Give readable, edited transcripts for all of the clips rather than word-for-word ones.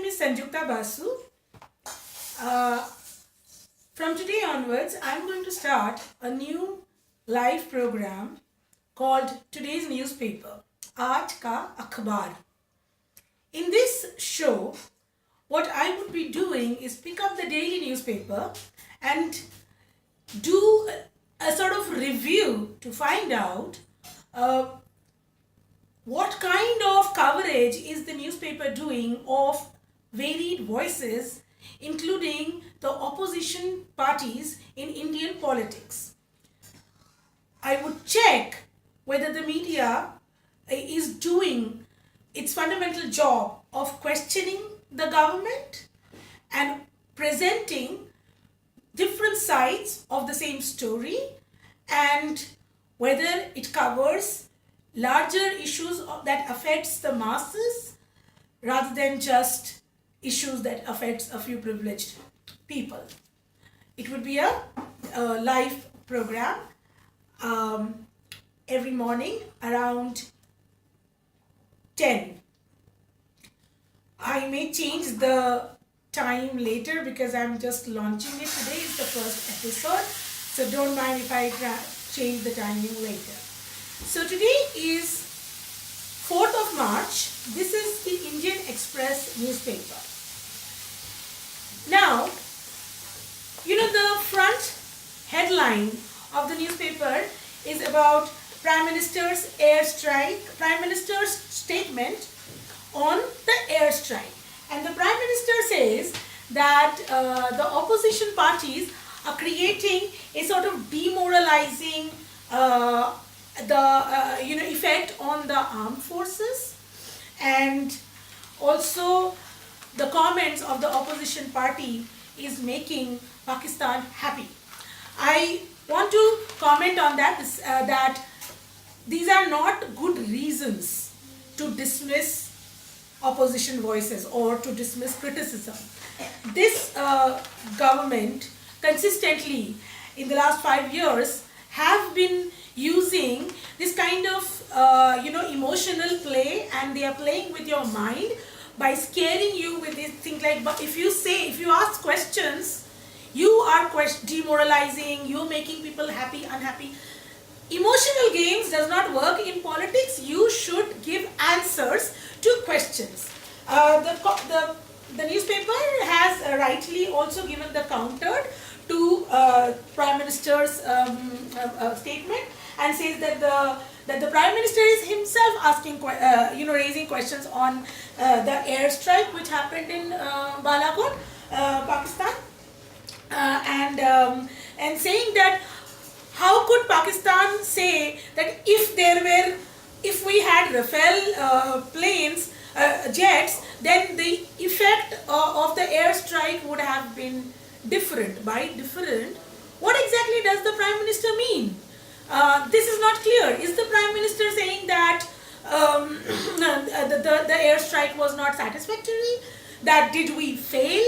is Sanjukta Basu. Uh, from today onwards, I'm going to start a new live program called Today's Newspaper, Aaj Ka Akhbar. In this show, what I would be doing is pick up the daily newspaper and do a sort of review to find out what kind of coverage is the newspaper doing of varied voices, including the opposition parties in Indian politics. I would check whether the media is doing its fundamental job of questioning the government and presenting different sides of the same story, and whether it covers larger issues that affects the masses rather than just issues that affects a few privileged people. It would be a live program every morning around 10. I may change the time later because I'm just launching it. Today is the first episode, so don't mind if I change the timing later. So today is 4th of March. This is the Indian Express newspaper. Now, the front headline of the newspaper is about Prime Minister's airstrike, Prime Minister's statement on the airstrike. And the Prime Minister says that the opposition parties are creating a sort of demoralizing effect on the armed forces, and also the comments of the opposition party is making Pakistan happy. I want to comment on that, that these are not good reasons to dismiss opposition voices or to dismiss criticism. This government consistently in the last 5 years have been using this kind of emotional play, and they are playing with your mind by scaring you with these things like, but if you ask questions, you are demoralizing, you're making people happy, unhappy. Emotional games does not work in politics. You should give answers to questions. The newspaper has rightly also given the counter to Prime Minister's statement, and says that the Prime Minister is himself asking, raising questions on the airstrike which happened in Balakot, Pakistan, and saying that how could Pakistan say that if we had Rafale planes, jets, then the effect of the airstrike would have been different. By different, what exactly does the Prime Minister mean? This is not clear. Is the Prime Minister saying that the airstrike was not satisfactory? That did we fail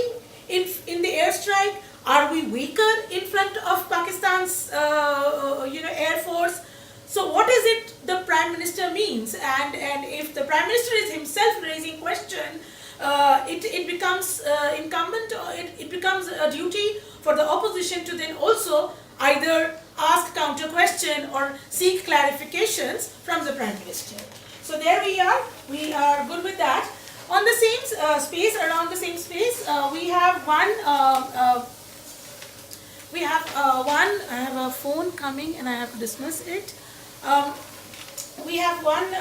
in the airstrike? Are we weaker in front of Pakistan's Air Force? So what is it the Prime Minister means? And if the Prime Minister is himself raising question, it becomes incumbent, it becomes a duty for the opposition to then also either ask counter question or seek clarifications from the Prime Minister. So there we are good with that. On the same space, around the same space, we have one, I have a phone coming and I have to dismiss it. We have one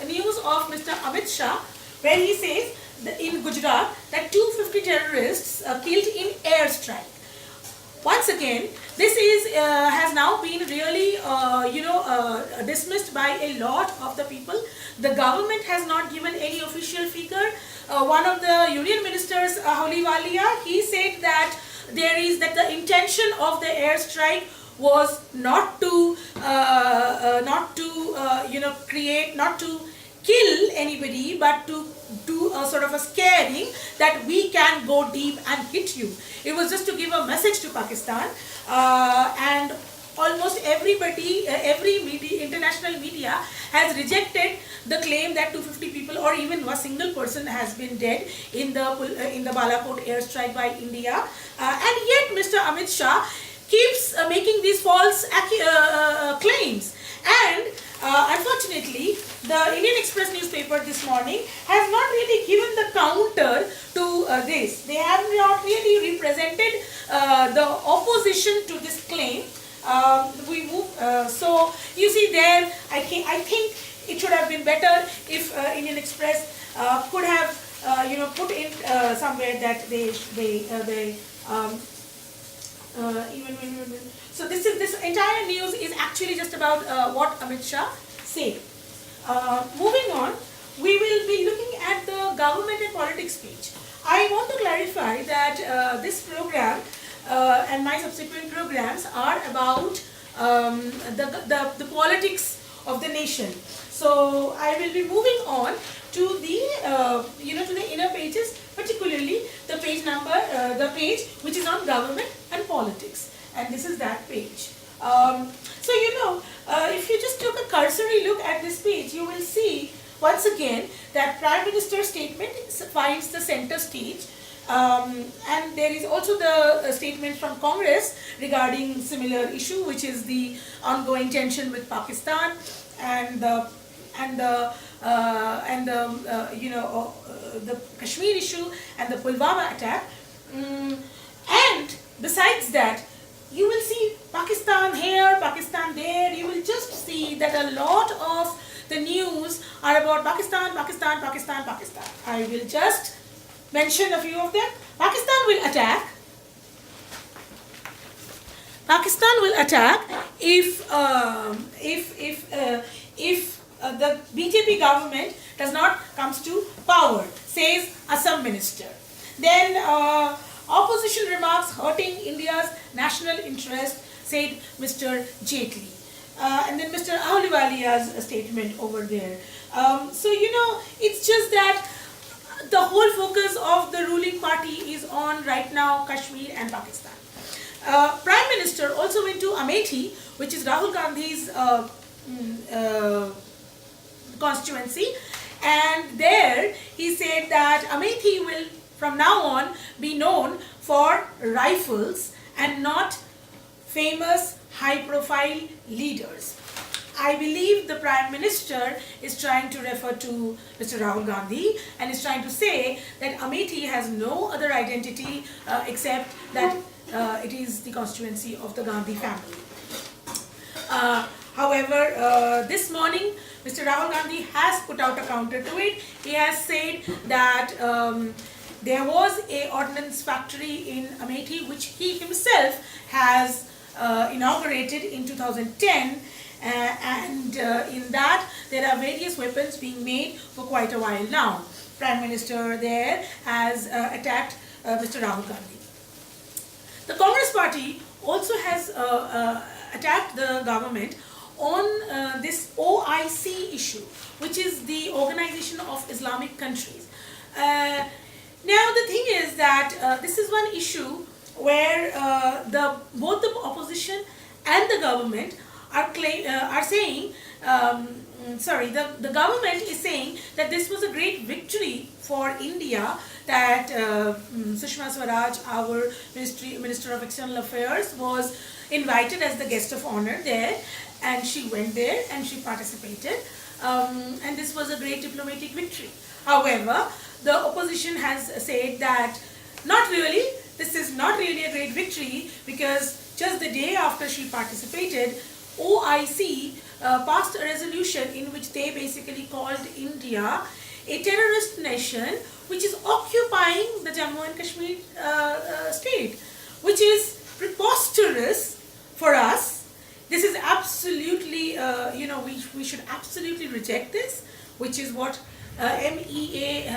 news of Mr. Amit Shah, where he says that in Gujarat that 250 terrorists killed in airstrike. Once again, this has now been really dismissed by a lot of the people. The government has not given any official figure. One of the union ministers, Ahluwalia, he said that the intention of the airstrike was not to kill anybody, but to do a sort of a scaring that we can go deep and hit you. It was just to give a message to Pakistan, and almost everybody, every media, international media has rejected the claim that 250 people or even a single person has been dead in the Balakot airstrike by India. And yet Mr. Amit Shah keeps making these false claims. And unfortunately, the Indian Express newspaper this morning has not really given the counter to this. They have not really represented the opposition to this claim. We move. So you see there, I think it should have been better if Indian Express could have put in somewhere that they so this entire news is actually just about what Amit Shah said. Moving on, we will be looking at the government and politics page. I want to clarify that this program and my subsequent programs are about the politics of the nation. So I will be moving on to the to the inner pages, particularly the page number, the page which is on government and politics, and this is that page. So if you just took a cursory look at this page, you will see once again that Prime Minister's statement finds the center stage. And there is also the statement from Congress regarding similar issue, which is the ongoing tension with Pakistan and the Kashmir issue and the Pulwama attack. And besides that, you will see Pakistan here, Pakistan there. You will just see that a lot of the news are about Pakistan, Pakistan, Pakistan, Pakistan. I will just mention a few of them. Pakistan will attack. Pakistan will attack if the BJP government does not comes to power, says Assam minister. Then opposition remarks hurting India's national interest, said Mr. Jaitley. And then Mr. Ahluwalia's statement over there. So it's just that the whole focus of the ruling party is on right now Kashmir and Pakistan. Prime Minister also went to Amethi, which is Rahul Gandhi's constituency, and there he said that Amethi will from now on be known for rifles and not famous high-profile leaders. I believe the Prime Minister is trying to refer to Mr. Rahul Gandhi and is trying to say that Amethi has no other identity except that it is the constituency of the Gandhi family. However, this morning Mr. Rahul Gandhi has put out a counter to it. He has said that there was a ordnance factory in Amethi which he himself has inaugurated in 2010. And in that there are various weapons being made for quite a while now. Prime Minister there has attacked Mr. Rahul Gandhi. The Congress party also has attacked the government on this OIC issue, which is the Organization of Islamic Countries. Now the thing is that this is one issue where both the opposition and the government are saying, the government is saying that this was a great victory for India, that Sushma Swaraj, our Minister of External Affairs, was invited as the guest of honor there, and she went there and she participated, and this was a great diplomatic victory. However, the opposition has said that not really, this is not really a great victory, because just the day after she participated, OIC passed a resolution in which they basically called India a terrorist nation which is occupying the Jammu and Kashmir state, which is preposterous for us. This is absolutely, we should absolutely reject this, which is what MEA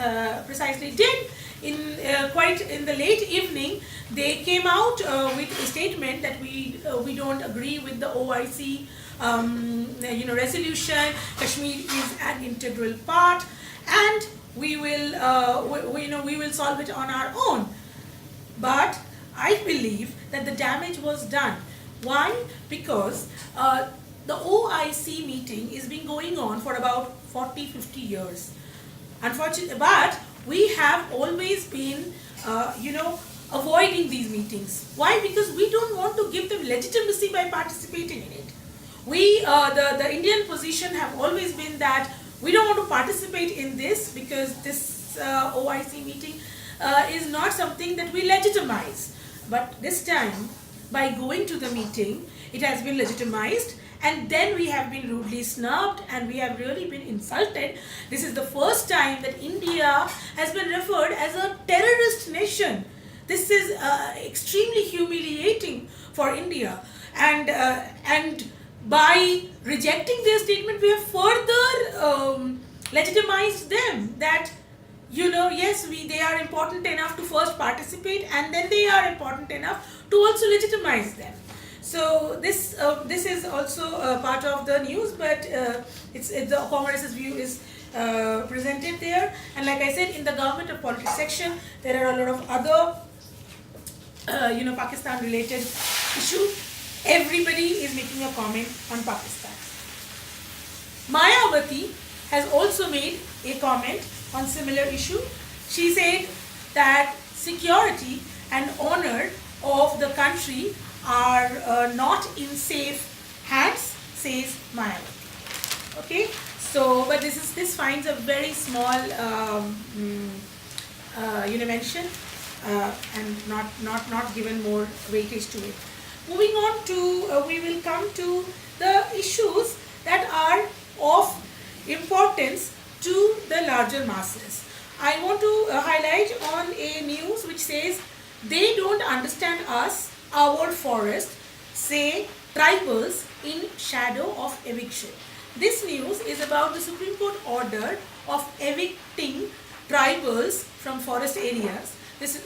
precisely did. In the late evening, they came out with a statement that we don't agree with the OIC resolution. Kashmir is an integral part, and we will solve it on our own. But I believe that the damage was done. Why? Because the OIC meeting is been going on for about 40-50 years. Unfortunately, but we have always been, avoiding these meetings. Why? Because we don't want to give them legitimacy by participating in it. The Indian position have always been that we don't want to participate in this because this OIC meeting is not something that we legitimize. But this time, by going to the meeting, it has been legitimized, and then we have been rudely snubbed and we have really been insulted. This is the first time that India has been referred as a terrorist nation. This is extremely humiliating for India, and by rejecting their statement, we have further legitimized them that, yes, they are important enough to first participate, and then they are important enough to also legitimize them. So this is also part of the news, but it's the Congress's view is presented there. And like I said, in the government of politics section, there are a lot of other Pakistan related issues. Everybody is making a comment on Pakistan. Mayawati has also made a comment on similar issue. She said that security and honor of the country are not in safe hands, says Mayawati. Okay, so but this finds a very small mention and not given more weightage to it. Moving on to, we will come to the issues that are of importance to the larger masses. I want to highlight on a news which says, they don't understand us, our forest, say tribals in shadow of eviction. This news is about the Supreme Court order of evicting tribals from forest areas. This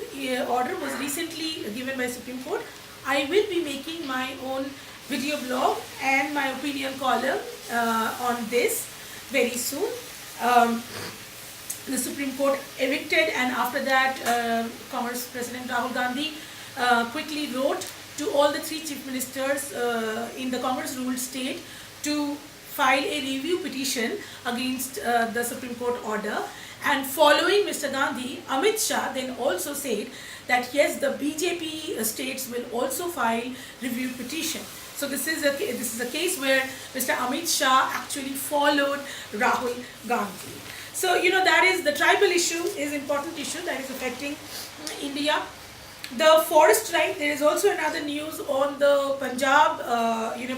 order was recently given by Supreme Court. I will be making my own video blog and my opinion column on this very soon. The Supreme Court evicted, and after that Congress President Rahul Gandhi quickly wrote to all the three chief ministers in the Congress ruled state to file a review petition against the Supreme Court order. And following Mr. Gandhi, Amit Shah then also said that yes, the BJP states will also file review petition. So this is a case where Mr. Amit Shah actually followed Rahul Gandhi. So that is the tribal issue, is important issue that is affecting India. The forest right, there is also another news on the Punjab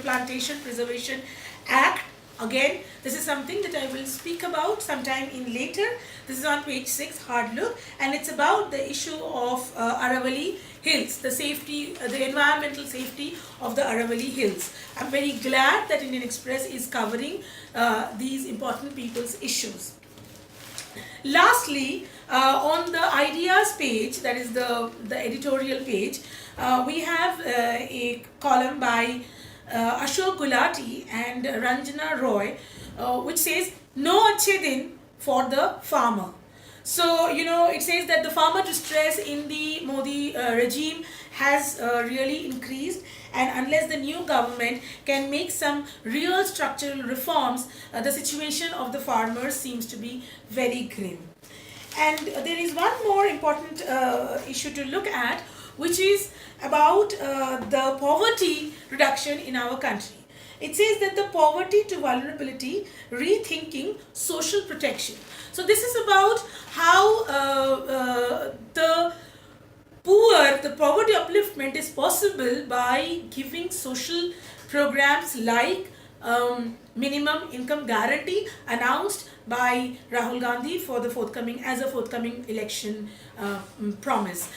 Plantation Preservation Act. Again, this is something that I will speak about sometime in later. This is on page 6, hard look, and it's about the issue of Aravalli Hills, the safety, the environmental safety of the Aravalli Hills. I'm very glad that Indian Express is covering these important people's issues. Lastly, on the ideas page, that is the editorial page, we have a column by Ashok Gulati and Ranjana Roy, which says, no achhe din for the farmer. So, it says that the farmer distress in the Modi regime has really increased, and unless the new government can make some real structural reforms, the situation of the farmers seems to be very grim. And there is one more important issue to look at, which is about the poverty reduction in our country. It says that the poverty to vulnerability, rethinking social protection. So this is about how the poor, the poverty upliftment is possible by giving social programs like minimum income guarantee announced by Rahul Gandhi for the forthcoming forthcoming election promise.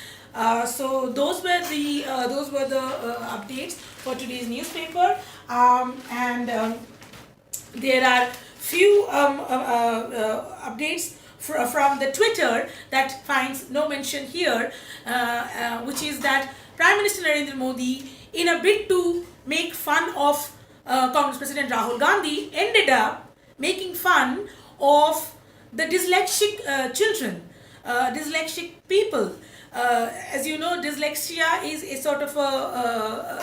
So those were the updates for today's newspaper, and there are few updates from the Twitter that finds no mention here, which is that Prime Minister Narendra Modi, in a bid to make fun of Congress President Rahul Gandhi, ended up making fun of the dyslexic children. dyslexic people. As you know, dyslexia is a sort of a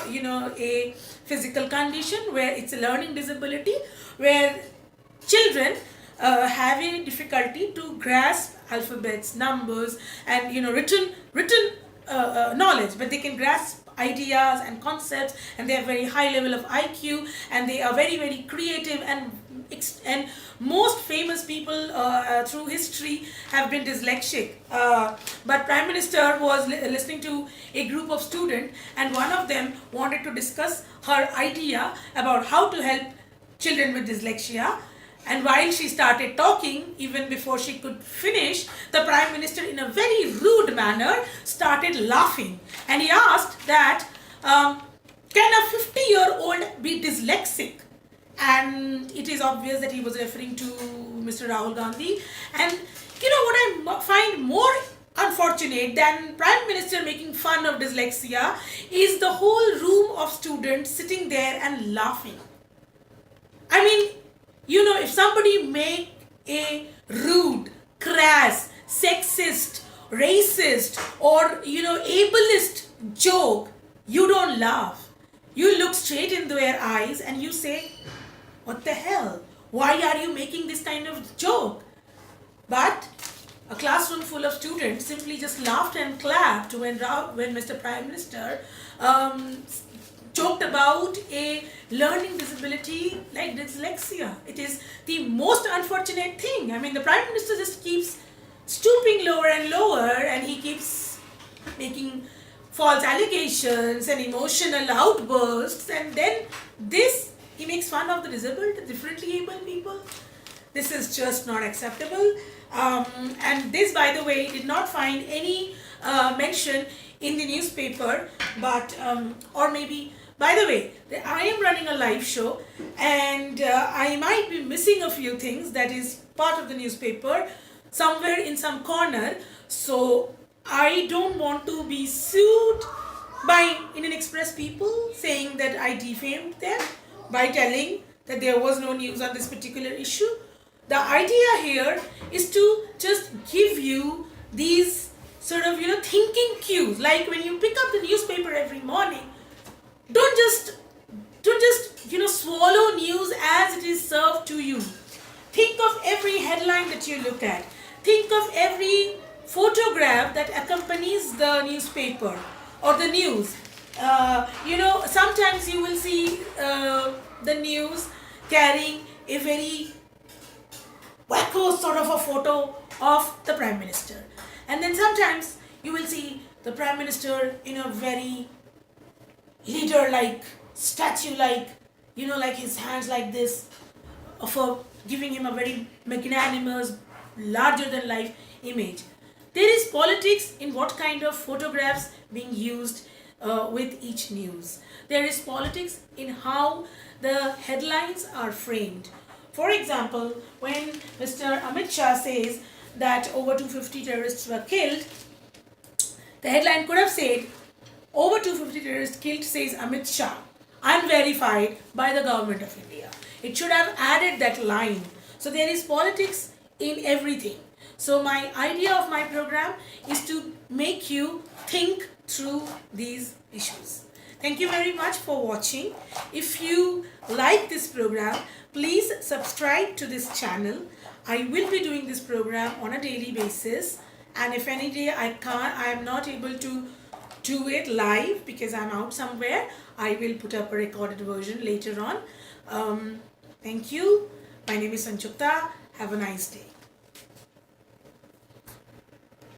physical condition where it's a learning disability, where children have a difficulty to grasp alphabets, numbers, and written knowledge, but they can grasp ideas and concepts, and they have very high level of IQ, and they are very, very creative, and most famous people through history have been dyslexic. But Prime Minister was listening to a group of students, and one of them wanted to discuss her idea about how to help children with dyslexia. And while she started talking, even before she could finish, the Prime Minister, in a very rude manner, started laughing. And he asked that, can a 50-year-old be dyslexic? And it is obvious that he was referring to Mr. Rahul Gandhi. And what I find more unfortunate than Prime Minister making fun of dyslexia is the whole room of students sitting there and laughing. I mean, if somebody make a rude, crass, sexist, racist, or ableist joke, you don't laugh. You look straight in their eyes and you say, what the hell? Why are you making this kind of joke? But a classroom full of students simply just laughed and clapped when Mr. Prime Minister joked about a learning disability like dyslexia. It is the most unfortunate thing. I mean, the Prime Minister just keeps stooping lower and lower, and he keeps making false allegations and emotional outbursts, and then he makes fun of the disabled, differently able people. This is just not acceptable. And this, by the way, did not find any mention in the newspaper, but or maybe, by the way, I am running a live show, and I might be missing a few things that is part of the newspaper somewhere in some corner. So I don't want to be sued by Indian Express people saying that I defamed them by telling that there was no news on this particular issue. The idea here is to just give you these sort of thinking cues, like when you pick up the newspaper every morning. Don't just swallow news as it is served to you. Think of every headline that you look at. Think of every photograph that accompanies the newspaper or the news. Sometimes you will see the news carrying a very wacko sort of a photo of the Prime Minister. And then sometimes you will see the Prime Minister in a very leader-like, statue-like, like his hands like this, giving him a very magnanimous, larger-than-life image. There is politics in what kind of photographs being used with each news. There is politics in how the headlines are framed. For example, when Mr. Amit Shah says that over 250 terrorists were killed, the headline could have said, over 250 terrorists killed, says Amit Shah, unverified by the government of India. It should have added that line. So there is politics in everything. So my idea of my program is to make you think through these issues. Thank you very much for watching. If you like this program, please subscribe to this channel. I will be doing this program on a daily basis, and if any day I am not able to do it live because I'm out somewhere, I will put up a recorded version later on. Thank you. My name is Sanjukta. Have a nice day.